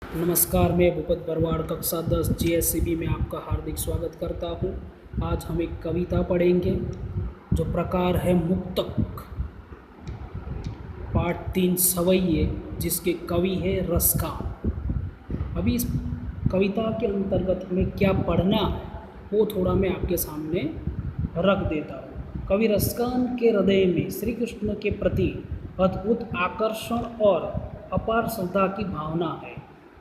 नमस्कार, मैं भूपत भरवाड़ कक्षा 10 JSCB में आपका हार्दिक स्वागत करता हूँ। आज हम एक कविता पढ़ेंगे जो प्रकार है मुक्तक। पाठ 3 सवैये, जिसके कवि है रसखान। अभी इस कविता के अंतर्गत हमें क्या पढ़ना है वो थोड़ा मैं आपके सामने रख देता हूँ। कवि रसखान के हृदय में श्री कृष्ण के प्रति अद्भुत आकर्षण और अपार श्रद्धा की भावना है।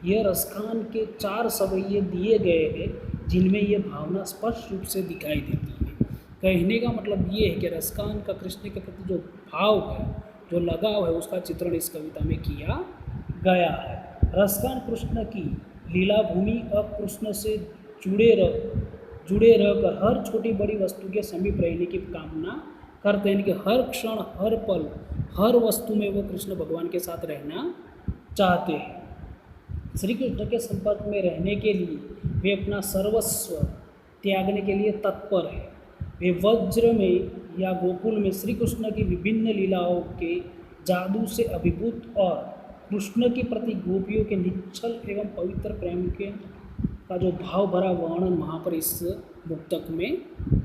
यह रसखान के 4 सवैये दिए गए हैं जिनमें यह भावना स्पष्ट रूप से दिखाई देती है। कहने का मतलब ये है कि रसखान का कृष्ण के प्रति जो भाव है, जो लगाव है, उसका चित्रण इस कविता में किया गया है। रसखान कृष्ण की लीला भूमि और कृष्ण से जुड़े रहकर हर छोटी बड़ी वस्तु के समीप रहने की कामना करते हैं कि हर क्षण, हर पल, हर वस्तु में वो कृष्ण भगवान के साथ रहना चाहते हैं। श्री कृष्ण के संपर्क में रहने के लिए वे अपना सर्वस्व त्यागने के लिए तत्पर है। वे वज्र में या गोकुल में श्री कृष्ण की विभिन्न लीलाओं के जादू से अभिभूत और कृष्ण के प्रति गोपियों के निश्चल एवं पवित्र प्रेम के का जो भाव भरा वर्णन वहाँ पर इस मुक्तक में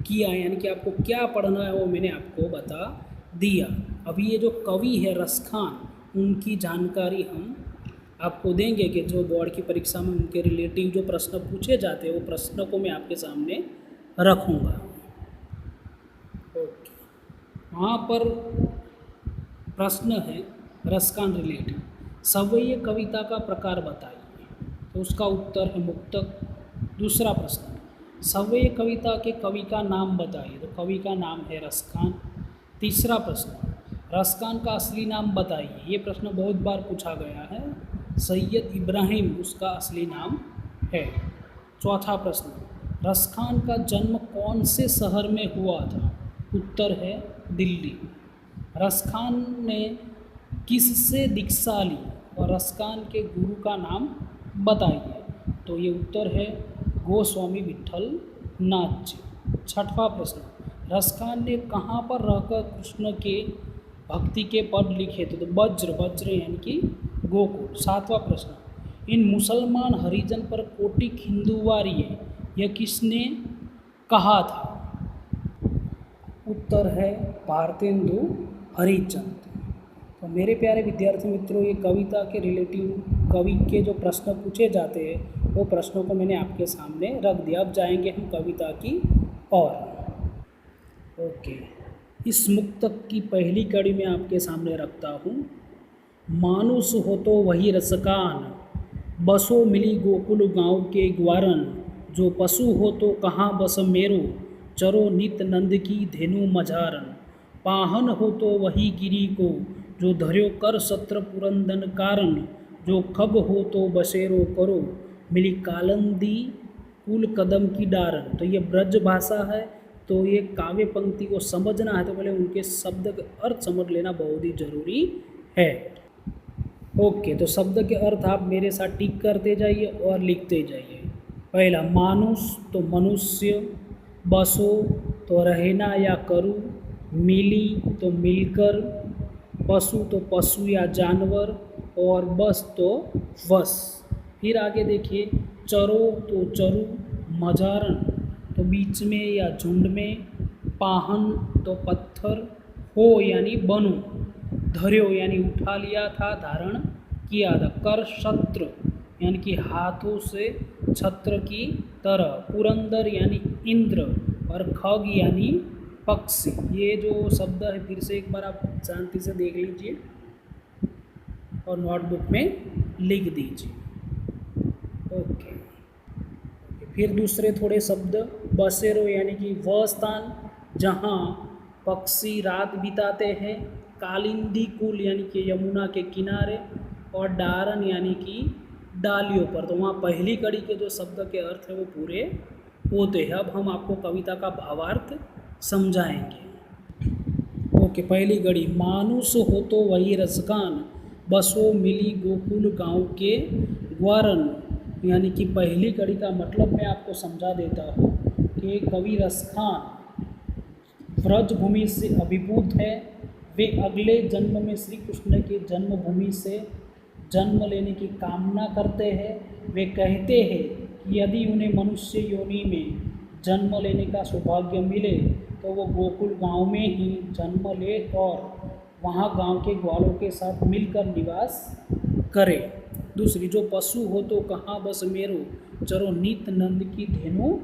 किया है। यानी कि आपको क्या पढ़ना है वो मैंने आपको बता दिया। अभी ये जो कवि है रसखान, उनकी जानकारी हम आपको देंगे कि जो बोर्ड की परीक्षा में उनके रिलेटिव जो प्रश्न पूछे जाते हैं वो प्रश्नों को मैं आपके सामने रखूँगा। ओके, वहाँ पर प्रश्न है रसखान रिलेटिव, सवैये कविता का प्रकार बताइए। तो उसका उत्तर है मुक्तक। दूसरा प्रश्न, सवैये कविता के कवि का नाम बताइए। तो कवि का नाम है रसखान। तीसरा प्रश्न, रसखान का असली नाम बताइए। ये प्रश्न बहुत बार पूछा गया है। सैयद इब्राहिम उसका असली नाम है। चौथा प्रश्न, रसखान का जन्म कौन से शहर में हुआ था। उत्तर है दिल्ली। रसखान ने किससे दीक्षा ली और रसखान के गुरु का नाम बताइए। तो ये उत्तर है गोस्वामी विठल नाथ जी। छठवां प्रश्न, रसखान ने कहाँ पर रहकर कृष्ण के भक्ति के पद लिखे थे। तो वज्र यानी कि गोकुल। सातवां प्रश्न, इन मुसलमान हरिजन पर कोटिक हिंदुवारिये यह किसने कहा था। उत्तर है भारतेंदु हरिचंद। तो मेरे प्यारे विद्यार्थी मित्रों, ये कविता के रिलेटिव कवि के जो प्रश्न पूछे जाते हैं वो प्रश्नों को मैंने आपके सामने रख दिया। अब जाएंगे हम कविता की ओर। ओके, इस मुक्तक की पहली कड़ी में आपके सामने रखता हूँ। मानुष हो तो वही रसखान, बसो मिली गोकुल गांव के ग्वारन, जो पशु हो तो कहाँ बस मेरो, चरो नित नंद की धेनु मझारन, पाहन हो तो वही गिरी को, जो धर्यो कर सत्र पुरंदन कारण, जो खग हो तो बसेरो करो, मिली कालंदी कुल कदम की डारन। तो ये ब्रज भाषा है, तो ये काव्य पंक्ति को समझना है तो पहले उनके शब्द का अर्थ समझ लेना बहुत ही जरूरी है। ओके, तो शब्द के अर्थ आप मेरे साथ टिक करते जाइए और लिखते जाइए। पहला, मानुष तो मनुष्य, बसो तो रहना या करूँ, मिली तो मिलकर, पशु तो पशु या जानवर, और बस तो वश। फिर आगे देखिए, चरो तो चरु, मजारन तो बीच में या झुंड में, पाहन तो पत्थर, हो यानी बनो, धर्यो यानी उठा लिया था, धारण किया था, कर शत्र यानी कि हाथों से छत्र की तरह, पुरंदर यानी इंद्र, और खग यानी पक्षी। ये जो शब्द है फिर से एक बार आप शांति से देख लीजिए और नोटबुक में लिख दीजिए। ओके, फिर दूसरे थोड़े शब्द, बसेरो यानी कि वह स्थान जहाँ पक्षी रात बिताते हैं, कालिंदी कुल यानी कि यमुना के किनारे, और डारन यानी कि डालियों पर। तो वहाँ पहली कड़ी के जो शब्द के अर्थ है वो पूरे होते हैं। अब हम आपको कविता का भावार्थ समझाएंगे। ओके, पहली कड़ी, मानुष हो तो वही रसखान, बसो मिली गोकुल गांव के ग्वारन। यानी कि पहली कड़ी का मतलब मैं आपको समझा देता हूँ कि कवि रसखान व्रजभूमि से अभिभूत है। वे अगले जन्म में श्री कृष्ण की जन्मभूमि से जन्म लेने की कामना करते हैं। वे कहते हैं कि यदि उन्हें मनुष्य योनि में जन्म लेने का सौभाग्य मिले तो वो गोकुल गांव में ही जन्म ले और वहाँ गांव के ग्वालों के साथ मिलकर निवास करे। दूसरी, जो पशु हो तो कहाँ बस मेरो, चरो नित नंद की धेनु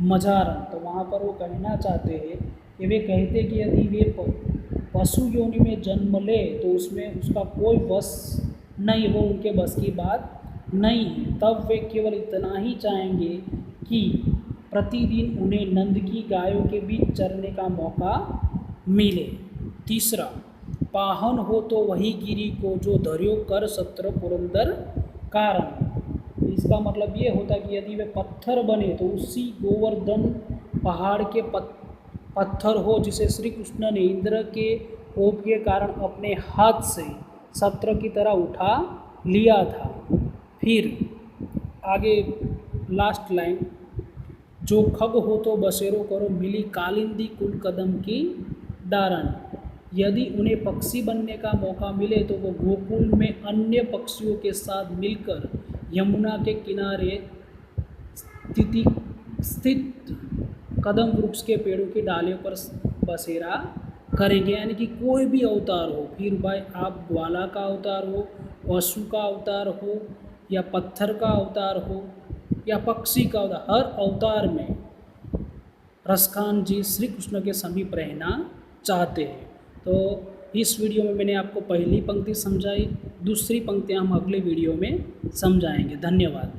मजारन। तो वहाँ पर वो कहना चाहते हैं कि वे कहते कि यदि वे पशु योनि में जन्म ले तो उसमें उसका कोई बस नहीं, वो उनके बस की बात नहीं है। तब वे केवल इतना ही चाहेंगे कि प्रतिदिन उन्हें नंद की गायों के बीच चरने का मौका मिले। तीसरा, पाहन हो तो वही गिरी को जो धर्यो कर सत्र पुरंदर कारण। इसका मतलब ये होता कि यदि वे पत्थर बने तो उसी गोवर्धन पहाड़ के पत्थर हो जिसे श्री कृष्ण ने इंद्र के कोप के कारण अपने हाथ से सत्र की तरह उठा लिया था। फिर आगे लास्ट लाइन, जो खग हो तो बसेरो करो मिली कालिंदी कुल कदम की डारन। यदि उन्हें पक्षी बनने का मौका मिले तो वो गोकुल में अन्य पक्षियों के साथ मिलकर यमुना के किनारे स्थित कदम वृक्ष के पेड़ों की डालियों पर बसेरा करेंगे। यानी कि कोई भी अवतार हो, फिर भाई आप ग्वाला का अवतार हो, पशु का अवतार हो, या पत्थर का अवतार हो, या पक्षी का अवतार, हर अवतार में रसखान जी श्री कृष्ण के समीप रहना चाहते हैं। तो इस वीडियो में मैंने आपको पहली पंक्ति समझाई, दूसरी पंक्तियाँ हम अगले वीडियो में समझाएंगे। धन्यवाद।